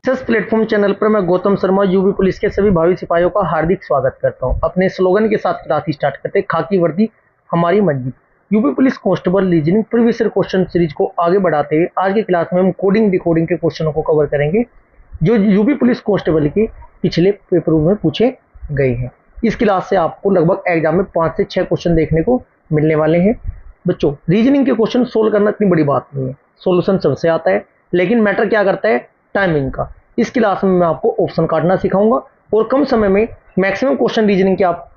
इस platform channel पर मैं गौतम शर्मा यूपी पुलिस के सभी भावी सिपाहियों का हार्दिक स्वागत करता हूं। अपने स्लोगन के साथ क्लास स्टार्ट करते हैं, खाकी वर्दी हमारी मस्जिद। UP police constable reasoning previous year question series को आगे बढ़ाते हुए आज की क्लास में हम कोडिंग डिकोडिंग के क्वेश्चनों को कवर करेंगे जो यूपी पुलिस कांस्टेबल के पिछले पेपरों में पूछे गए हैं। इस क्लास से आपको लगभग एग्जाम में 5 से 6 क्वेश्चन देखने को मिलने वाले हैं। बच्चों, रीजनिंग के क्वेश्चन सोल्व करना इतनी बड़ी बात नहीं है, सोल्यूशन सबसे आता है, लेकिन मैटर क्या करता है, टाइमिंग का। इस क्लास में मैं आपको ऑप्शन काटना सिखाऊंगा और कम समय में मैक्सिमम क्वेश्चन रीजनिंग के आप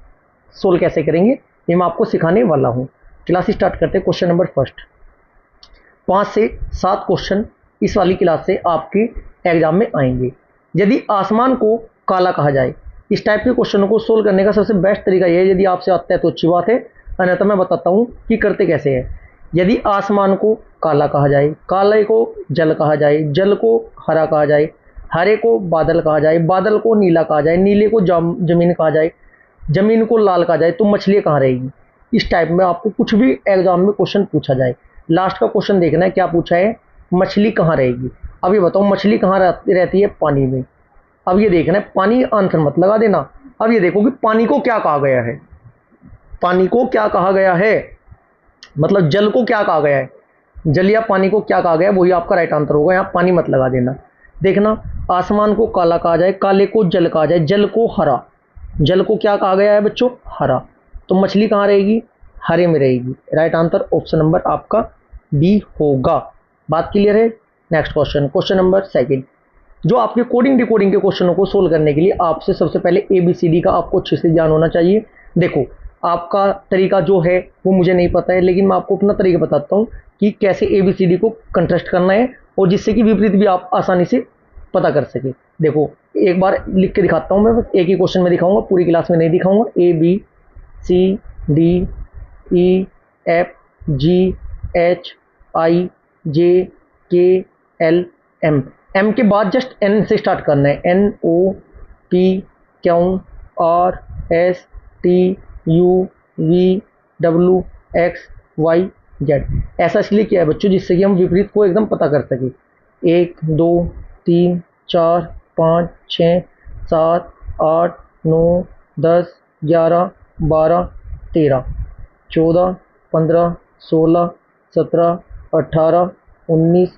सोल्व कैसे करेंगे ये मैं आपको सिखाने वाला हूं। क्लास स्टार्ट करते हैं। क्वेश्चन नंबर फर्स्ट, 5 से 7 क्वेश्चन इस वाली क्लास से आपके एग्जाम में आएंगे। यदि आसमान को काला कहा जाए, इस टाइप के क्वेश्चनों को सोल्व करने का सबसे बेस्ट तरीका यह है, यदि आपसे आता है तो अच्छी बात है, अन्यथा मैं बताता हूं कि करते कैसे है। यदि आसमान को काला कहा जाए, काले को जल कहा जाए, जल को हरा कहा जाए, हरे को बादल कहा जाए, बादल को नीला कहा जाए, नीले को जमीन कहा जाए, जमीन को लाल कहा जाए, तो मछली कहाँ रहेगी। इस टाइप में आपको कुछ भी एग्जाम में क्वेश्चन पूछा जाए, लास्ट का क्वेश्चन देखना है क्या पूछा है, मछली कहाँ रहेगी। अब ये बताओ मछली कहाँ रहती है, पानी में। अब ये देखना है, पानी आंसर मत लगा देना। अब ये देखो कि पानी को क्या कहा गया है, पानी को क्या कहा गया है, मतलब जल को क्या कहा गया है, जल या पानी को क्या कहा गया है, वही आपका राइट आंसर होगा। यहाँ पानी मत लगा देना। देखना, आसमान को काला कहा जाए, काले को जल कहा जाए, जल को हरा, जल को क्या कहा गया है बच्चों, हरा, तो मछली कहाँ रहेगी, हरे में रहेगी। राइट आंसर ऑप्शन नंबर आपका बी होगा। बात क्लियर है। Next question, question number second, जो आपके कोडिंग डिकोडिंग के क्वेश्चनों को सोल्व करने के लिए आपसे सबसे पहले ABCD का आपको अच्छे से ज्ञान होना चाहिए। देखो, आपका तरीका जो है वो मुझे नहीं पता है, लेकिन मैं आपको अपना तरीका बताता हूँ कि कैसे ABCD को कंट्रास्ट करना है और जिससे कि विपरीत भी आप आसानी से पता कर सके। देखो, एक बार लिख के दिखाता हूँ, मैं बस एक ही क्वेश्चन में दिखाऊंगा, पूरी क्लास में नहीं दिखाऊंगा। ABCDEFGHIJKLM, M के बाद जस्ट N से स्टार्ट करना है, NOPQRSTUVWXYZ। ऐसा इसलिए किया है बच्चों जिससे कि हम विपरीत को एकदम पता कर सके। 1 2 3 4 5 6 7 8 9 10 11 12 13 14 15 16 17 18 19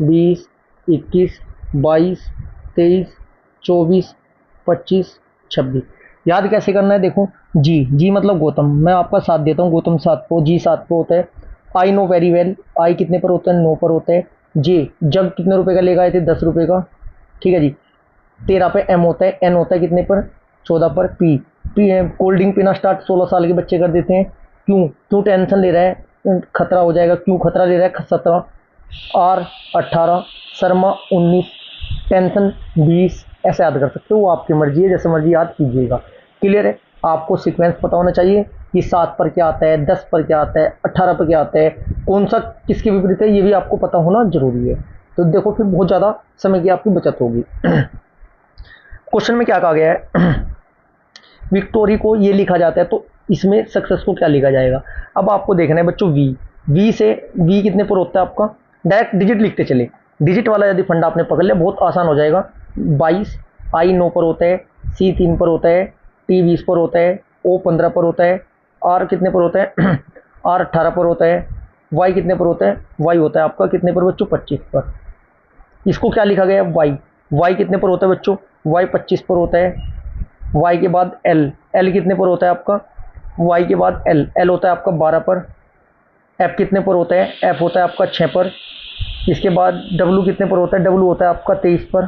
20 21 22 23 24 25 26। याद कैसे करना है, देखो, जी मतलब गौतम, मैं आपका साथ देता हूँ, गौतम 7 पे, जी 7 पे होता है। आई नो वेरी वेल, आई कितने पर होता है, 9 पर होता है। जे जग कितने रुपए का लेगा, थे 10 रुपए का, ठीक है जी। 13 पे M होता है, N होता है कितने पर, 14 पर। पी है कोल्ड ड्रिंक पीना स्टार्ट 16 साल के बच्चे कर देते हैं। क्यों टेंशन ले रहा है, खतरा हो जाएगा, क्यों खतरा ले रहा है, 17। R 18, Sharma 19, tension 20। ऐसे याद कर सकते हो, वो आपकी मर्जी है, जैसे मर्जी याद कीजिएगा। क्लियर है। आपको सीक्वेंस पता होना चाहिए कि 7 पर क्या आता है, 10 पर क्या आता है, 18 पर क्या आता है, कौन सा किसके विपरीत है, ये भी आपको पता होना जरूरी है। तो देखो, फिर बहुत ज़्यादा समय की आपकी बचत होगी। क्वेश्चन में क्या कहा गया है, विक्टोरी को ये लिखा जाता है, तो इसमें सक्सेस को क्या लिखा जाएगा। अब आपको देखना है बच्चों, वी से वी कितने पर होता है आपका, डायरेक्ट डिजिट लिखते चले। डिजिट वाला यदि फंडा आपने पकड़ लिया बहुत आसान हो जाएगा। 22, आई 9 पर होता है, C 3 पर होता है, T 20 पर होता है, O 15 पर होता है, R कितने पर होता है, R 18 पर होता है, Y कितने पर होता है, Y होता है आपका कितने पर बच्चों, 25 पर। इसको क्या लिखा गया है, Y कितने पर होता है बच्चों, Y 25 पर होता है। Y के बाद L कितने पर होता है आपका, Y के बाद L होता है आपका 12 पर। F कितने पर होता है, F होता है आपका 6 पर। इसके बाद W कितने पर होता है, W होता है आपका 23 पर।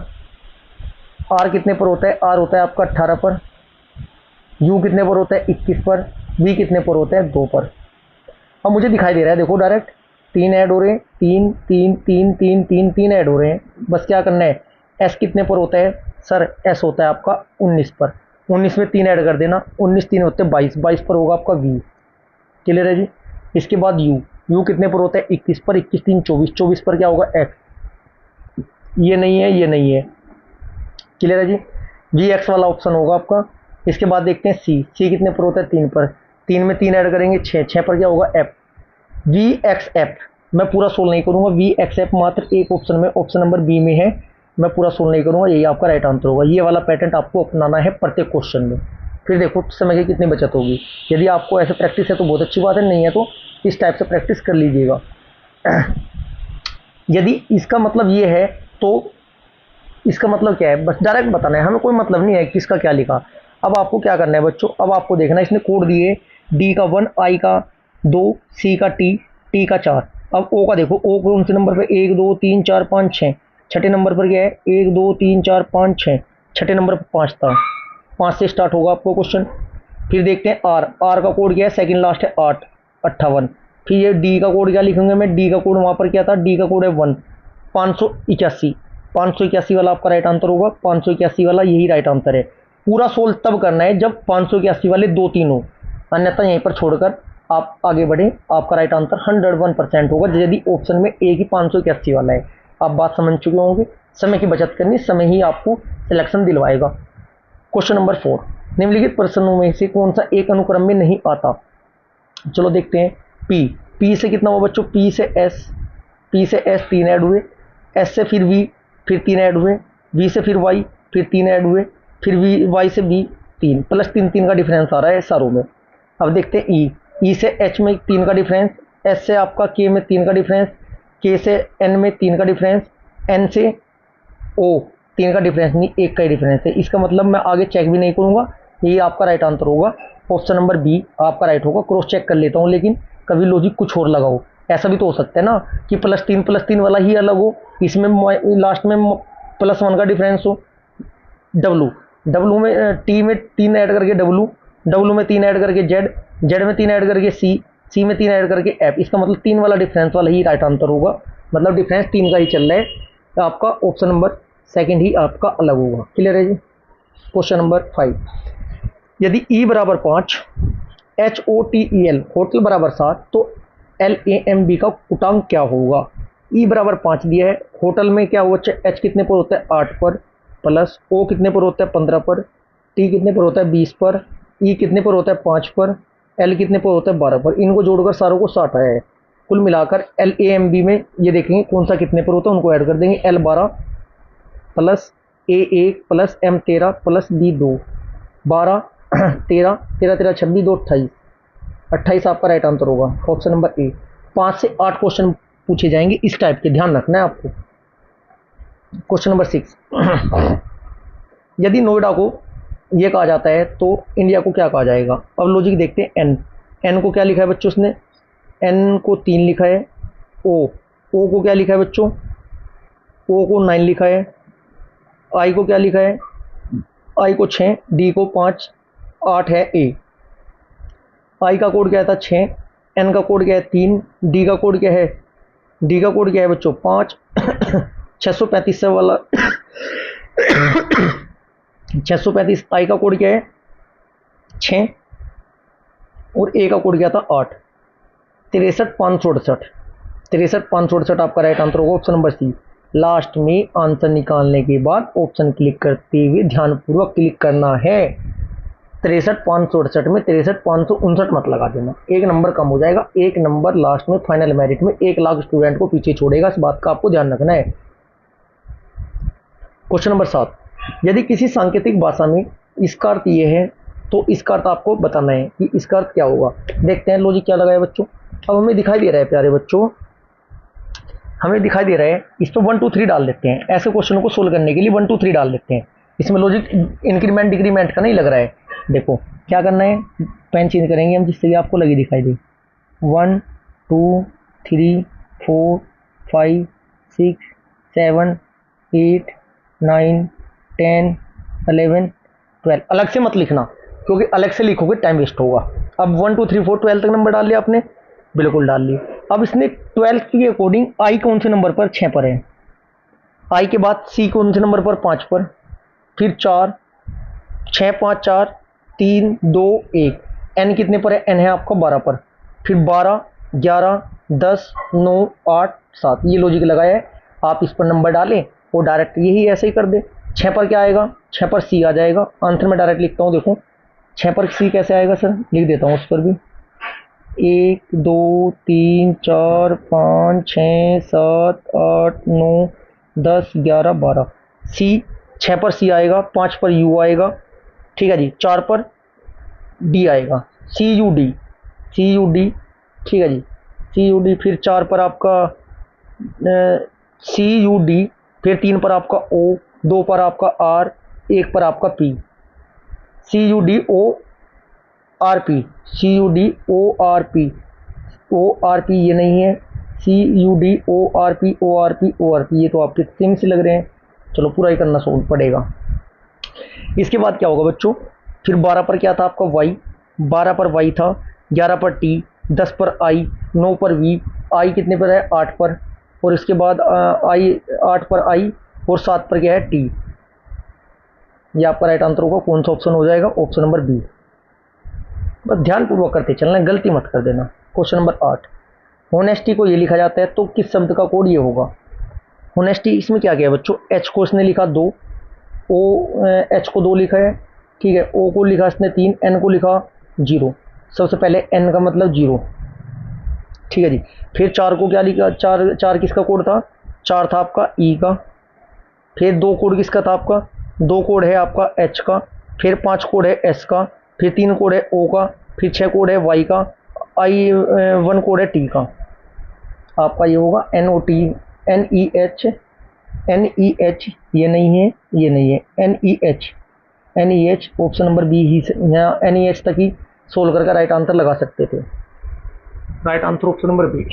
R कितने पर होता है, R होता है आपका 18 पर। U कितने पर होता है, 21 पर। V कितने पर होता है, 2 पर। अब मुझे दिखाई दे रहा है, देखो डायरेक्ट 3 ऐड हो रहे हैं, 3 3 3 3 3 3 ऐड हो रहे हैं। बस क्या करना है, S कितने पर होता है, सर S होता है आपका 19 पर। 19 में 3 ऐड कर देना, 19 3 होते हैं 22, 22 पर होगा आपका V। क्लियर है जी। इसके बाद U कितने पर होता है, 21 पर, 21 3 24, 24 पर क्या होगा, X। ये नहीं है, ये नहीं है। क्लियर है जी। VX वाला ऑप्शन होगा आपका। इसके बाद देखते हैं C कितने पर होता है, 3 पर। 3 में 3 ऐड करेंगे 6, 6 पर क्या होगा, F। VXF मैं पूरा सोल्व नहीं करूंगा, VXF मात्र एक ऑप्शन में, ऑप्शन नंबर बी में है। मैं पूरा सोल्व नहीं करूँगा, यही आपका राइट आंसर होगा। ये वाला पैटर्न आपको अपनाना है प्रत्येक क्वेश्चन में। फिर देखो समय की कितनी बचत होगी। यदि आपको ऐसे प्रैक्टिस है तो बहुत अच्छी बात है, नहीं है तो इस टाइप से प्रैक्टिस कर लीजिएगा। यदि इसका मतलब ये है तो इसका मतलब क्या है, बस डायरेक्ट बताना है, हमें कोई मतलब नहीं है किसका क्या लिखा। अब आपको क्या करना है बच्चों, अब आपको देखना है, इसने कोड दिए डी का 1, आई का 2, सी का टी का 4। अब ओ का देखो, ओ कौन से नंबर पे, 1 2 3 4 5 6, छठे नंबर पर क्या है, 1 2 3 4 5 6, छठे नंबर पर 5 था, 5 से स्टार्ट होगा आपको क्वेश्चन। फिर देखते हैं आर, आर का कोड क्या है, सेकंड लास्ट है 8 58। फिर ये डी का कोड क्या लिखूंगा मैं, डी का कोड वहां पर क्या था, डी का कोड है 1, 581, 581 वाला आपका राइट आंसर होगा। 581 वाला यही राइट आंसर है। पूरा सोल्व तब करना है जब 581 वाले 2 3 हो, अन्यथा यहीं पर छोड़कर आप आगे बढ़े, आपका राइट आंसर 101% होगा यदि ऑप्शन में एक ही 581 वाला है। आप बात समझ चुके होंगे, समय की बचत करनी, समय ही आपको सिलेक्शन दिलवाएगा। क्वेश्चन नंबर 4, निम्नलिखित प्रश्नों में से कौन सा एक अनुक्रम में नहीं आता। चलो देखते हैं। पी, पी से कितना हुआ बच्चों, पी से एस, पी से एस 3 ऐड हुए, एस से फिर वी, फिर 3 ऐड हुए, वी से फिर वाई, फिर 3 ऐड हुए, फिर वी वाई से बी 3, प्लस 3 3 का डिफरेंस आ रहा है सारों में। अब देखते हैं ई, ई से एच में 3 का डिफरेंस, एस से आपका के में 3 का डिफरेंस, के से एन में 3 का डिफरेंस, एन से ओ 3 का डिफरेंस नहीं, एक का ही डिफरेंस है। इसका मतलब मैं आगे चेक भी नहीं करूंगा, यही आपका राइट आंसर होगा। ऑप्शन नंबर बी आपका राइट होगा। क्रॉस चेक कर लेता हूँ, लेकिन कभी लॉजिक कुछ और लगाओ। ऐसा भी तो हो सकता है ना कि प्लस तीन वाला ही अलग हो, इसमें लास्ट में +1 का डिफरेंस हो। डब्लू, डब्लू में टी में 3 ऐड करके डब्लू, डब्लू में 3 ऐड करके जेड, जेड में 3 ऐड करके सी, सी में 3 ऐड करके एफ। इसका मतलब 3 वाला डिफरेंस वाला ही राइट आंसर होगा, मतलब डिफरेंस 3 का ही चल रहा है, तो आपका ऑप्शन नंबर सेकंड ही आपका अलग होगा। क्लियर है जी। क्वेश्चन नंबर 5, यदि ई बराबर 5, H O T E L hotel बराबर 7, तो एल ए एम बी का कुटांक क्या होगा। ई बराबर 5 दिया है, होटल में क्या हुआ, एच कितने पर होता है 8 पर, प्लस ओ कितने पर होता है 15 पर, टी कितने पर होता है 20 पर, ई कितने पर होता है 5 पर, एल कितने पर होता है 12 पर। इनको जोड़कर सारों को 60 आया है। कुल मिलाकर एल ए एम बी में ये देखेंगे कौन सा कितने पर होता है, उनको ऐड कर देंगे। एल 12 प्लस ए 1 प्लस एम 13 प्लस बी 2, 12 13 13 13 26 2 28, 28 आपका राइट आंसर होगा। ऑप्शन नंबर ए। 5 से 8 क्वेश्चन पूछे जाएंगे इस टाइप के, ध्यान रखना है आपको। क्वेश्चन नंबर 6, यदि नोएडा को ये कहा जाता है तो इंडिया को क्या कहा जाएगा। अब लॉजिक देखते हैं। एन, एन को क्या लिखा है बच्चों उसने, एन को 3 लिखा है। ओ, ओ को क्या लिखा है बच्चों, ओ को 9 लिखा है। आई को क्या लिखा है, आई को 6, डी को 5, 8 है ए। आई का कोड क्या था 6, एन का कोड क्या है 3, डी का कोड क्या है, डी का कोड क्या है बच्चों 5, 635 वाला 635। आई का कोड क्या है 6 और ए का कोड क्या था 8, 63 568, 63 568 आपका राइट आंसर होगा। Option number C. लास्ट में आंसर निकालने के बाद ऑप्शन क्लिक करते हुए ध्यानपूर्वक क्लिक करना है। 63 568 में 63 559 मत लगा देना, एक नंबर कम हो जाएगा। एक नंबर लास्ट में फाइनल मेरिट में 1 लाख स्टूडेंट को पीछे छोड़ेगा, इस बात का आपको ध्यान रखना है। क्वेश्चन नंबर 7, यदि किसी सांकेतिक भाषा में इसका अर्थ ये है तो इसका अर्थ आपको बताना है कि इसका अर्थ क्या होगा। देखते हैं लॉजिक क्या लगा है बच्चों। अब हमें दिखाई दे रहा है प्यारे बच्चों, हमें दिखाई दे रहा है, इस पर 1 2 3 डाल देते हैं। ऐसे क्वेश्चन को सोल्व करने के लिए 1 2 3 डाल देते हैं। इसमें लॉजिक इंक्रीमेंट डिक्रीमेंट का नहीं लग रहा है। देखो क्या करना है, पेन चेंज करेंगे हम जिससे कि आपको लगी दिखाई दे। 1 2 3 4 5 6 7 8 9 10 11 12। अलग से मत लिखना, क्योंकि अलग से लिखोगे टाइम वेस्ट होगा। अब 1 2 3 4 12 तक नंबर डाल लिया आपने, बिल्कुल डाल लिए। अब इसने 12 के अकॉर्डिंग आई कौन से नंबर पर 6 पर है, आई के बाद सी कौन से नंबर पर 5 पर, फिर 4 6 5 4 3 2 1, एन कितने पर है, एन है आपका 12 पर, फिर 12 11 10 9 8 7। ये लॉजिक लगाया है, आप इस पर नंबर डालें और डायरेक्ट यही ऐसे ही कर दे। 6 पर क्या आएगा, 6 पर सी आ जाएगा। आंसर में डायरेक्ट लिखता हूँ, देखो 6 पर सी कैसे आएगा सर, लिख देता हूँ उस पर भी। 1 2 3 4 5 6 7 8 9 10 11 12। सी, 6 पर सी आएगा, 5 पर यू आएगा, ठीक है जी, 4 पर डी आएगा, सी यू डी, सी यू डी, ठीक है जी, सी यू डी, फिर 4 पर आपका सी यू डी, फिर 3 पर आपका ओ, 2 पर आपका आर, 1 पर आपका P, C U D O R P, C U D O R P, O R P ये नहीं है, C U D O R P, O R P, O R P, ये तो आपके सेम से लग रहे हैं। चलो पूरा ही करना सोल्व पड़ेगा। इसके बाद क्या होगा बच्चों, फिर 12 पर क्या था आपका वाई, 12 पर वाई था, 11 पर टी, 10 पर आई, 9 पर वी, आई कितने पर है 8 पर, और इसके बाद आई 8 पर आई, और 7 पर क्या है टी। ये आपका राइट आंसर होगा, कौन सा ऑप्शन हो जाएगा, ऑप्शन नंबर बी। बस ध्यानपूर्वक करते चलना, गलती मत कर देना। क्वेश्चन नंबर 8, होनेस्टी को ये लिखा जाता है तो किस शब्द का कोड ये होगा। होनेस्टी, इसमें क्या किया बच्चों, एच को इसने लिखा 2, ओ एच को 2 लिखा है, ठीक है, ओ को लिखा इसने 3, एन को लिखा 0। सबसे पहले एन का मतलब 0, ठीक है जी। फिर 4 को क्या लिखा, 4 किसका कोड था, 4 था आपका ई का। फिर 2 कोड किसका था आपका, 2 कोड है आपका एच का। फिर 5 कोड है एस का। फिर 3 कोड है ओ का। फिर 6 कोड है वाई का। आई 1 कोड है टी का। आपका ये होगा N O T, N E H, N E H, ये नहीं है, ये नहीं है, N E H, N E H, option number B ही, यहाँ एन ई एच तक ही सोल्व करके राइट आंसर लगा सकते थे। Right answer option number B.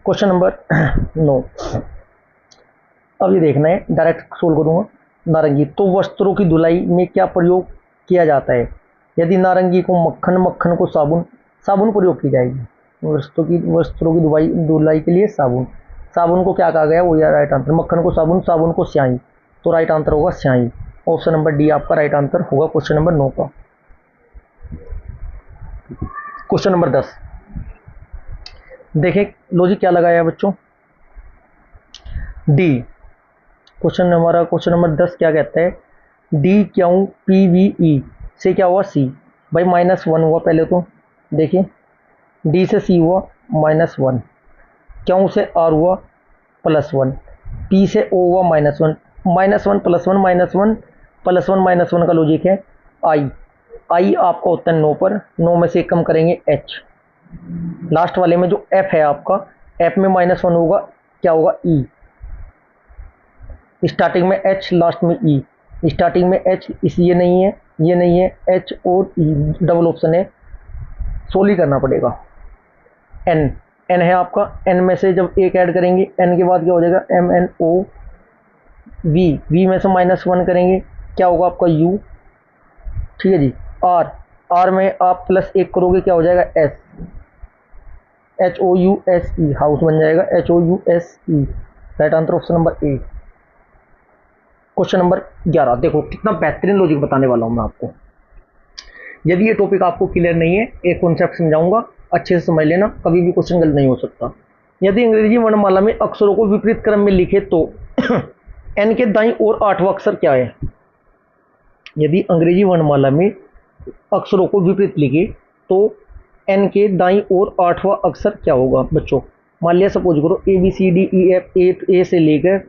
Question number 9, अब ये देखना है, डायरेक्ट सोल्व करूंगा। नारंगी, तो वस्त्रों की धुलाई में क्या प्रयोग किया जाता है। यदि नारंगी को मक्खन, मक्खन को साबुन, साबुन प्रयोग की जाएगी। वस्त्रों की धुलाई के लिए साबुन, साबुन को क्या कहा गया, वो यार राइट आंसर। मक्खन को साबुन, साबुन को स्याही, तो राइट आंसर होगा स्याही। ऑप्शन नंबर डी आपका राइट आंसर होगा क्वेश्चन नंबर 9 का। क्वेश्चन नंबर 10, देखें लॉजिक क्या लगाया बच्चों, डी। हमारा क्वेश्चन नंबर 10 क्या कहता है, डी क्यों पी वी ई से क्या हुआ सी। भाई -1 हुआ पहले, तो देखिए डी से सी हुआ -1, क्यों से आर हुआ +1, पी से ओ हुआ -1, -1 +1 -1 +1 का लॉजिक है आई। आई आपका होता है 9 पर, 9 में से कम करेंगे एच। लास्ट वाले में जो एफ है आपका, एफ में -1 होगा, क्या होगा ई। स्टार्टिंग में एच, लास्ट में ई। स्टार्टिंग में एच, इस ये नहीं है, ये नहीं है, एच और ई डबल ऑप्शन है, सोल्व करना पड़ेगा। एन, एन है आपका, एन में से जब एक ऐड करेंगे, एन के बाद क्या हो जाएगा, M N O V, V में से -1 करेंगे, क्या होगा आपका यू, ठीक है जी। आर, आर में आप +1 करोगे, क्या हो जाएगा S, H O U S E, house बन जाएगा H O U S E. Right answer option number A. Question number 11, देखो कितना बेहतरीन लॉजिक बताने वाला हूं मैं आपको। यदि ये टॉपिक आपको क्लियर नहीं है, एक कॉन्सेप्ट समझाऊंगा, अच्छे से समझ लेना, कभी भी क्वेश्चन गलत नहीं हो सकता। यदि अंग्रेजी वर्णमाला में अक्षरों को विपरीत क्रम में लिखे तो एन के दाईं ओर 8वां अक्षर क्या है। यदि अंग्रेजी वर्णमाला में अक्षरों को विपरीत लिखे तो एन के दाईं ओर 8वां अक्षर क्या होगा बच्चों। मान लिया सपोज करो A B C D E F, A से लेकर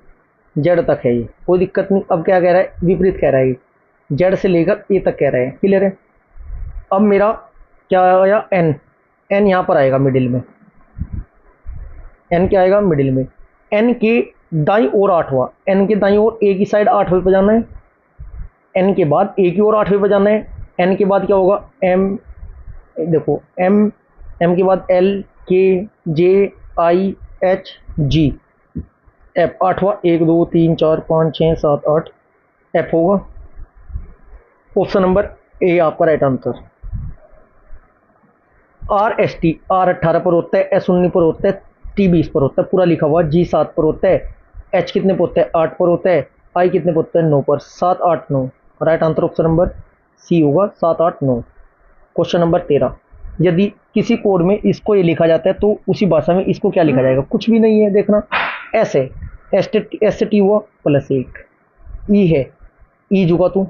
जेड तक है, ये कोई दिक्कत नहीं। अब क्या कह रहा है, विपरीत कह रहा है, जेड से लेकर ए तक कह रहा है, क्लियर है। अब मेरा क्या आया, एन, एन यहाँ पर आएगा मिडिल में, एन क्या आएगा मिडिल में। एन के दाईं ओर 8वां, एन के दाईं ओर ए की साइड 8वें पे जाना है, एन के बाद ए की ओर 8वें पे जाना है। एन के बाद क्या होगा, एम, देखो एम, एम के बाद L, K, J, I, H, G, F 8वां, 1 2 3 4 5 6 7 8, एफ होगा। ऑप्शन नंबर ए आपका right answer. R S T, R 18 पर होता है, एस 19 पर होता है, टी 20 पर होता है, पूरा लिखा हुआ। जी 7 पर होता है, एच कितने पर होता है 8 पर होता है, आई कितने पर होता है 9 पर, 7 8 9। Right answer option number C होगा, 7 8 9। क्वेश्चन नंबर 13, यदि किसी कोड में इसको ये लिखा जाता है तो उसी भाषा में इसको क्या लिखा जाएगा। कुछ भी नहीं है, देखना ऐसे, एस टी हुआ +1, ई है, ई जुगा तू,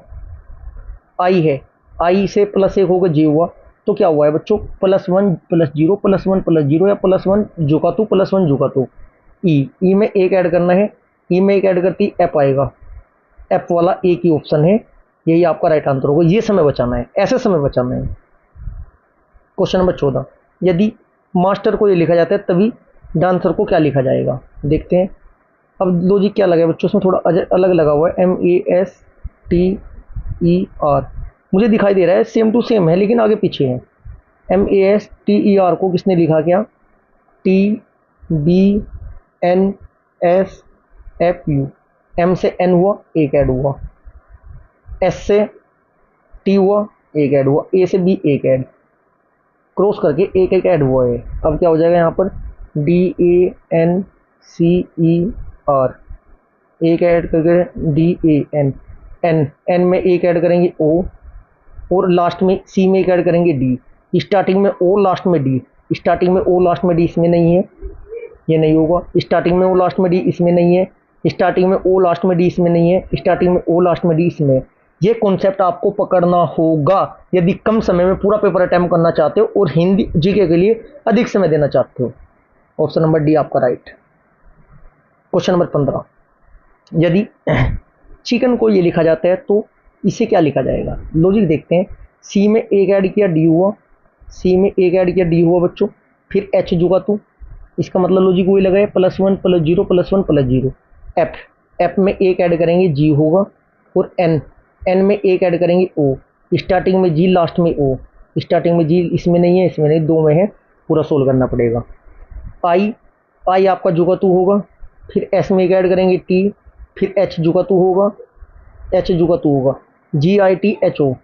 आई है, आई से +1 होगा, जे हुआ, तो क्या हुआ है बच्चों, +1 +0 +1 +0 या +1 जुका तू +1 जुका तू। ई में एक ऐड करना है, ई में एक ऐड करती एफ आएगा, एफ वाला एक ही ऑप्शन है, यही आपका राइट आंसर होगा। ये समय बचाना है, ऐसे समय बचाना है। क्वेश्चन नंबर 14, यदि मास्टर को ये लिखा जाता है तभी डांसर को क्या लिखा जाएगा, देखते हैं। अब लॉजिक क्या लगा है बच्चों, उसमें थोड़ा अलग लगा हुआ है, MASTER, मुझे दिखाई दे रहा है सेम टू सेम है लेकिन आगे पीछे है। MASTER को किसने लिखा, क्या TBNSFU, M से N हुआ एक ऐड हुआ, S से T हुआ एक ऐड हुआ, A से B एक ऐड, क्रॉस करके एक एक ऐड हुआ है। अब क्या हो जाएगा यहाँ पर DANCER, एक ऐड करके DAN, N में एक ऐड करेंगे O, और लास्ट में C में एक ऐड करेंगे D, स्टार्टिंग में O लास्ट में D, स्टार्टिंग में O लास्ट में D इसमें नहीं है, ये नहीं होगा। स्टार्टिंग में O लास्ट में D इसमें नहीं है, स्टार्टिंग में O लास्ट में D इसमें नहीं है, स्टार्टिंग में O लास्ट में D इसमें है। ये कॉन्सेप्ट आपको पकड़ना होगा यदि कम समय में पूरा पेपर अटेम्प्ट करना चाहते हो और हिंदी जीके के लिए अधिक समय देना चाहते हो। ऑप्शन नंबर डी आपका राइट। क्वेश्चन नंबर 15, यदि चिकन को ये लिखा जाता है तो इसे क्या लिखा जाएगा, लॉजिक देखते हैं। सी में एक ऐड किया डी हुआ, सी में एक ऐड किया डी हुआ बच्चों, फिर एच जुगा तो इसका मतलब लॉजिक वही लगा है, +1 + 0 +1 + 0। एफ में एक ऐड करेंगे जी होगा, और एन में एक ऐड करेंगे ओ, स्टार्टिंग में जी लास्ट में ओ, स्टार्टिंग में जी इसमें नहीं है इसमें नहीं, दो में है, पूरा सोल्व करना पड़ेगा। आई आपका जुगा तो होगा, फिर एस में एक ऐड करेंगे टी, फिर एच जुगा तो होगा, एच जुगा तो होगा, GITHO,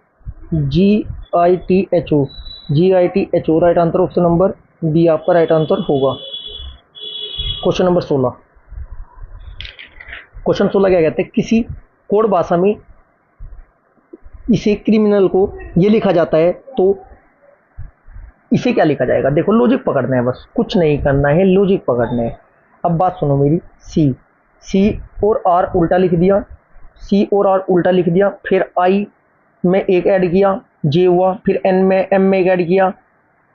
GITHO right answer option number B आपका राइट आंसर होगा। क्वेश्चन नंबर 16, क्वेश्चन 16 क्या कहते हैं, किसी कोड भाषा में इसे क्रिमिनल को ये लिखा जाता है तो इसे क्या लिखा जाएगा। देखो लॉजिक पकड़ना है, बस कुछ नहीं करना है, लॉजिक पकड़ना है। अब बात सुनो मेरी, सी और आर उल्टा लिख दिया, सी और आर उल्टा लिख दिया, फिर आई में एक ऐड किया जे हुआ, फिर एम में एक ऐड किया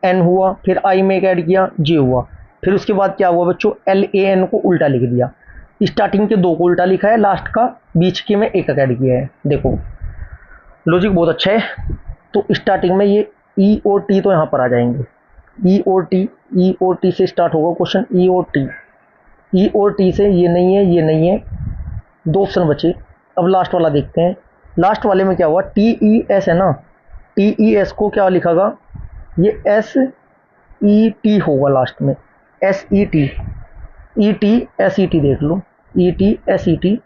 एन हुआ, फिर आई में एक ऐड किया जे हुआ, फिर उसके बाद क्या हुआ बच्चों, LAN को उल्टा लिख दिया, स्टार्टिंग के दो को उल्टा लिखा है, लास्ट का बीच के में एक ऐड किया है। देखो लॉजिक बहुत अच्छा है। तो स्टार्टिंग में ये ई और टी तो यहाँ पर आ जाएंगे, ई और टी से स्टार्ट होगा क्वेश्चन, ई और टी से ये नहीं है, दो ऑप्शन बचे। अब लास्ट वाला देखते हैं, लास्ट वाले में क्या हुआ, TES है ना, TES को क्या लिखागा, ये SET होगा लास्ट में, SET, ET देख लो, ET SET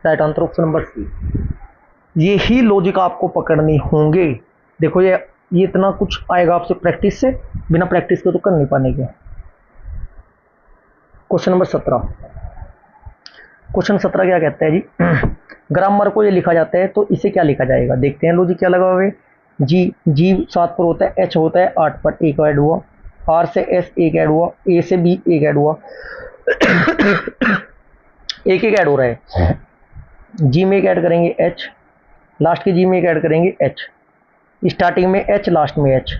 right answer option number C. यही लॉजिक आपको पकड़नी होंगे। देखो ये इतना कुछ आएगा आपसे प्रैक्टिस से, बिना प्रैक्टिस के तो कर नहीं पाएंगे। क्वेश्चन नंबर 17, क्वेश्चन 17 क्या कहता है जी, ग्रामर को ये लिखा जाता है तो इसे क्या लिखा जाएगा, देखते हैं लॉजिक क्या लगा हुआ है। जी 7 पर होता है, एच होता है 8 पर, एक ऐड हुआ, आर से एस एक ऐड हुआ, ए से बी एक ऐड हुआ, एक ऐड हो रहा है। जी में एक ऐड करेंगे एच, लास्ट के जी में एक ऐड करेंगे एच, स्टार्टिंग में एच लास्ट में एच,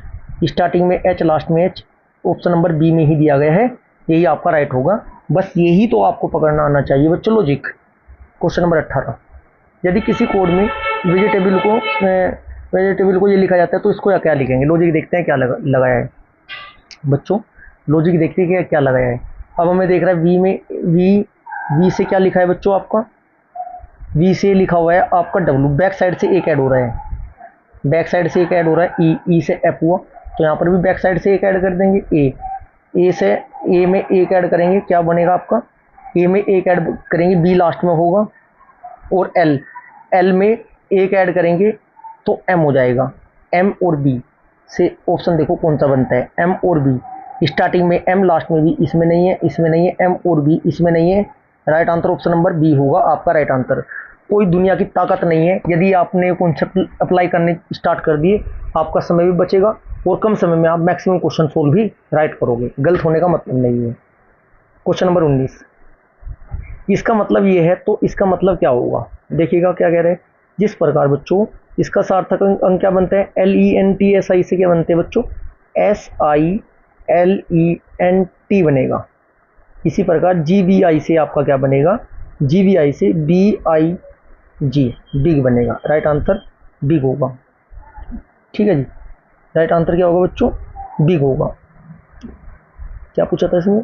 स्टार्टिंग में एच लास्ट में एच, ऑप्शन नंबर बी में ही दिया गया है, यही आपका राइट होगा। बस यही तो आपको पकड़ना आना चाहिए बच्चों लॉजिक। क्वेश्चन नंबर 18, यदि किसी कोड में वेजिटेबल को ये लिखा जाता है तो इसको क्या लिखेंगे, लॉजिक देखते हैं क्या लगाया है बच्चों, लॉजिक देखते हैं क्या लगाया है। अब हमें देख रहा है वी में वी से क्या लिखा है बच्चों, आपका वी से लिखा हुआ है आपका डब्ल्यू, बैक साइड से एक ऐड हो रहा है, बैक साइड से एक ऐड हो रहा है, ई से एफ हुआ, तो यहाँ पर भी बैक साइड से एक ऐड कर देंगे ए से ए में एक ऐड करेंगे, क्या बनेगा आपका, ए में एक ऐड करेंगे, बी लास्ट में होगा, और एल में एक ऐड करेंगे तो एम हो जाएगा, एम और बी से ऑप्शन देखो कौन सा बनता है, एम और बी, स्टार्टिंग में एम लास्ट में बी, इसमें नहीं है एम और बी इसमें नहीं है, right answer option number B होगा आपका राइट आंसर। कोई दुनिया की ताकत नहीं है, यदि आपने कॉन्सेप्ट अप्लाई करने स्टार्ट कर दिए आपका समय भी बचेगा और कम समय में आप मैक्सिमम क्वेश्चन सोल्व भी राइट करोगे, गलत होने का मतलब नहीं है। क्वेश्चन नंबर 19, इसका मतलब ये है तो इसका मतलब क्या होगा, देखिएगा क्या कह रहे हैं। जिस प्रकार बच्चों इसका सार्थक अंक क्या बनता है, LENTSI से क्या बनते हैं बच्चों, SILENT बनेगा, इसी प्रकार GBI से आपका क्या बनेगा, GBI से BIG, बिग बनेगा। राइट आंसर बिग होगा। ठीक है जी, राइट आंसर क्या होगा बच्चों, बिग होगा। क्या पूछा था इसमें,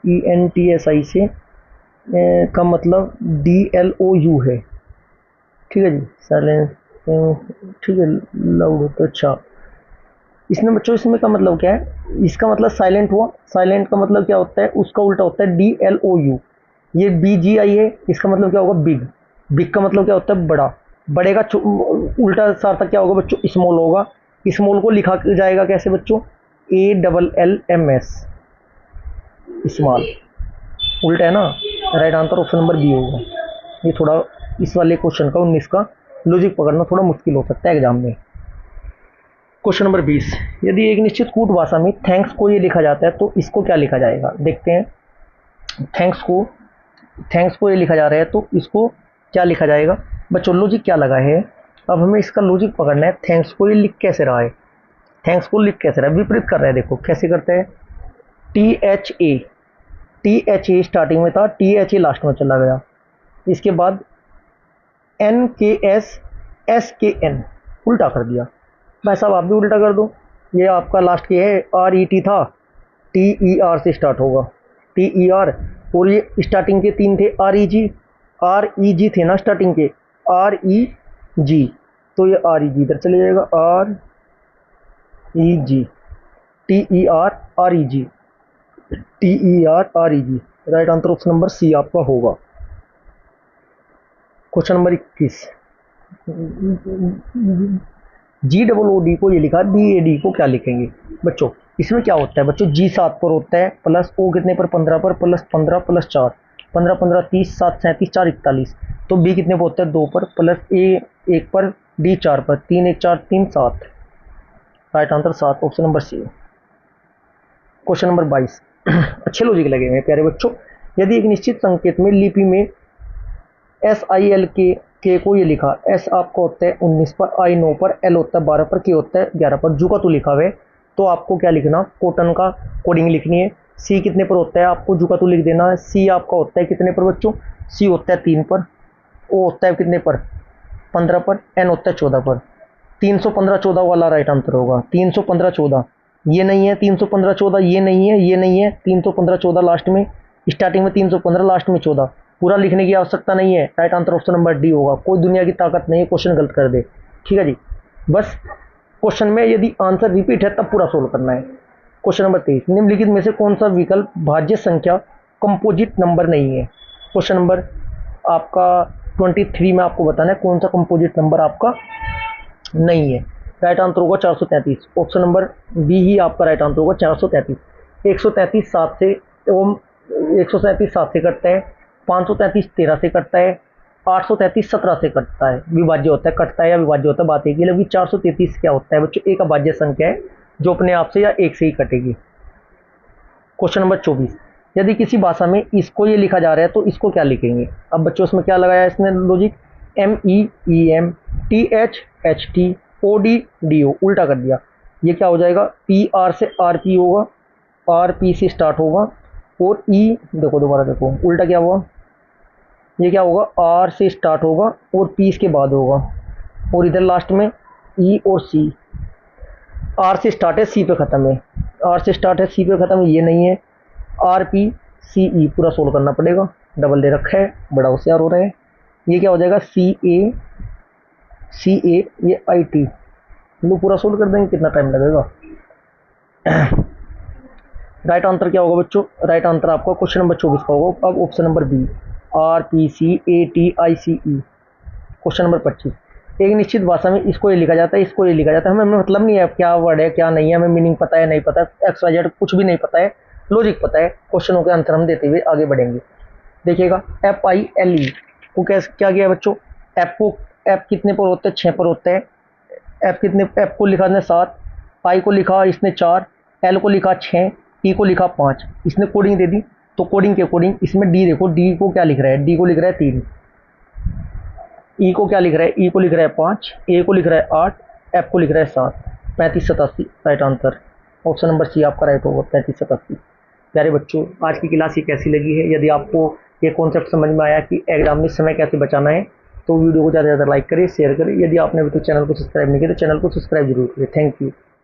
LENTSI से का मतलब DLOU है। ठीक है जी, साइलेंस, ठीक है, लाउड होता है। अच्छा, इसमें बच्चों इसमें का मतलब क्या है, इसका मतलब साइलेंट हुआ, साइलेंट का मतलब क्या होता है, उसका उल्टा होता है DLOU। ये BGI है, इसका मतलब क्या होगा, बिग। बिग का मतलब क्या होता है, बड़ा। बड़े का उल्टा सार्थक क्या होगा बच्चों, स्मॉल होगा। स्मॉल को लिखा जाएगा कैसे बच्चों, ALLMS, स्मॉल। उल्टा है ना, right answer option number B होगा। ये थोड़ा इस वाले क्वेश्चन का 19 का लॉजिक पकड़ना थोड़ा मुश्किल हो सकता है एग्जाम में। क्वेश्चन नंबर 20, यदि एक निश्चित कूट भाषा में थैंक्स को ये लिखा जाता है तो इसको क्या लिखा जाएगा। देखते हैं, थैंक्स को ये लिखा जा रहा है तो इसको क्या लिखा जाएगा। बच्चों लॉजिक क्या लगा है, अब हमें इसका लॉजिक पकड़ना है। थैंक्स को ये लिख कैसे रहा है, थैंक्स को लिख कैसे रहा है, विपरीत कर रहा है। देखो कैसे करते हैं, THA स्टार्टिंग में था, THA लास्ट में चला गया, इसके बाद NKS SKN, उल्टा कर दिया। भाई साहब आप भी उल्टा कर दो, ये आपका लास्ट के है RET था, TER से स्टार्ट होगा, TER। और ये स्टार्टिंग के 3 थे REG थे ना स्टार्टिंग के, REG, तो ये REG इधर चले जाएगा, REG, TER REG, right answer option number C आपका होगा। क्वेश्चन नंबर 21, GOOD को ये लिखा, BAD को क्या लिखेंगे बच्चों। इसमें क्या होता है बच्चों, G 7 पर होता है, प्लस O कितने पर, 15 पर, प्लस 15 प्लस 4, 15 15 30, 7 37, 4 41। तो B कितने पर होता है, 2 पर, प्लस A 1 पर, D 4 पर, 3 1 4 3 7, right answer 7 option number C. Question number 22, अच्छे लॉजिक लगे हुए प्यारे बच्चों। यदि एक निश्चित संकेत में लिपि में SILK को ये लिखा, S आपका होता है 19 पर, I 9 पर, L होता है 12 पर, K होता है 11 पर, जू का तो लिखा हुआ है, तो आपको क्या लिखना, कॉटन का कोडिंग लिखनी है। C कितने पर होता है, आपको जू का तो लिख देना है। C आपका होता है कितने पर बच्चों, C होता है 3 पर, O होता है कितने पर, 15 पर, N होता है 14 पर। 315 14 वाला राइट आंसर होगा, 315 14, ये नहीं है 315 14, ये नहीं है, ये नहीं है, 315 14 लास्ट में, स्टार्टिंग में 315 लास्ट में 14, पूरा लिखने की आवश्यकता नहीं है। Right answer option number D होगा। कोई दुनिया की ताकत नहीं है क्वेश्चन गलत कर दे। ठीक है जी, बस क्वेश्चन में यदि आंसर रिपीट है तब पूरा सोल्व करना है। क्वेश्चन नंबर 23, निम्नलिखित में से कौन सा विकल्प भाज्य संख्या कंपोजिट नंबर नहीं है। क्वेश्चन नंबर आपका 23 में आपको बताना है कौन सा कंपोजिट नंबर आपका नहीं है। राइट आंसर होगा 433, ऑप्शन नंबर बी ही आपका राइट आंसर होगा 433। 133 7 से, 137 7 से कटता है, 533 13 से कटता है, 833 17 से कटता है, विभाज्य होता है, कटता है या विभाज्य होता है बात एक ही। लेकिन 433 क्या होता है बच्चों, एक अभाज्य संख्या है जो अपने आप से या एक से ही कटेगी। क्वेश्चन नंबर 24, यदि किसी भाषा में इसको ये लिखा जा रहा है तो इसको क्या लिखेंगे। अब बच्चों इसमें क्या लगाया इसने लॉजिक, MEEM, THHT, ODDO, उल्टा कर दिया। ये क्या हो जाएगा, PR से RP होगा, RP से स्टार्ट होगा, और E देखो दोबारा देखो उल्टा क्या हुआ, ये क्या होगा, R से स्टार्ट होगा और P इसके बाद होगा, और इधर लास्ट में E और C। R से स्टार्ट है C पे ख़त्म है, R से स्टार्ट है C पे ख़त्म है, ये नहीं है, RPCE पूरा सोल्व करना पड़ेगा, डबल दे रखा है, बड़ा होशियार हो रहा है। ये क्या हो जाएगा, CA ये IT, लो पूरा सोल्व कर देंगे, कितना टाइम लगेगा। राइट आंसर क्या होगा बच्चों, राइट आंसर आपका क्वेश्चन नंबर 24 का होगा। अब option number B, RPCATICE। Question number 25, एक निश्चित भाषा में इसको ये लिखा जाता है, इसको ये लिखा जाता है, हमें मतलब नहीं है क्या वर्ड है क्या नहीं है, हमें मीनिंग पता है नहीं पता, XYZ कुछ भी नहीं पता है, लॉजिक पता है। क्वेश्चनों के आंसर हम देते हुए आगे बढ़ेंगे। देखिएगा, FILE को क्या किया बच्चों, F कितने पर होता है, 6 पर होता है। F को लिखा इसने 7, I को लिखा इसने 4, L को लिखा 6, T को लिखा 5, इसने कोडिंग दे दी। तो कोडिंग के अकॉर्डिंग इसमें D देखो, D को क्या लिख रहा है, D को लिख रहा है 3, E को क्या लिख रहा है, E को लिख रहा है 5, A को लिख रहा है 8, F को लिख रहा है 7, 35 87 right answer option number C आपका राइट होगा, 35 87। प्यारे बच्चों, आज की क्लास ये कैसी लगी है? यदि आपको ये कॉन्सेप्ट समझ में आया कि एग्जाम में समय कैसे बचाना है, तो वीडियो को ज़्यादा से ज़्यादा लाइक करें, शेयर करें। यदि आपने अभी तक चैनल को सब्सक्राइब नहीं किया तो चैनल को सब्सक्राइब जरूर करें। Thank you.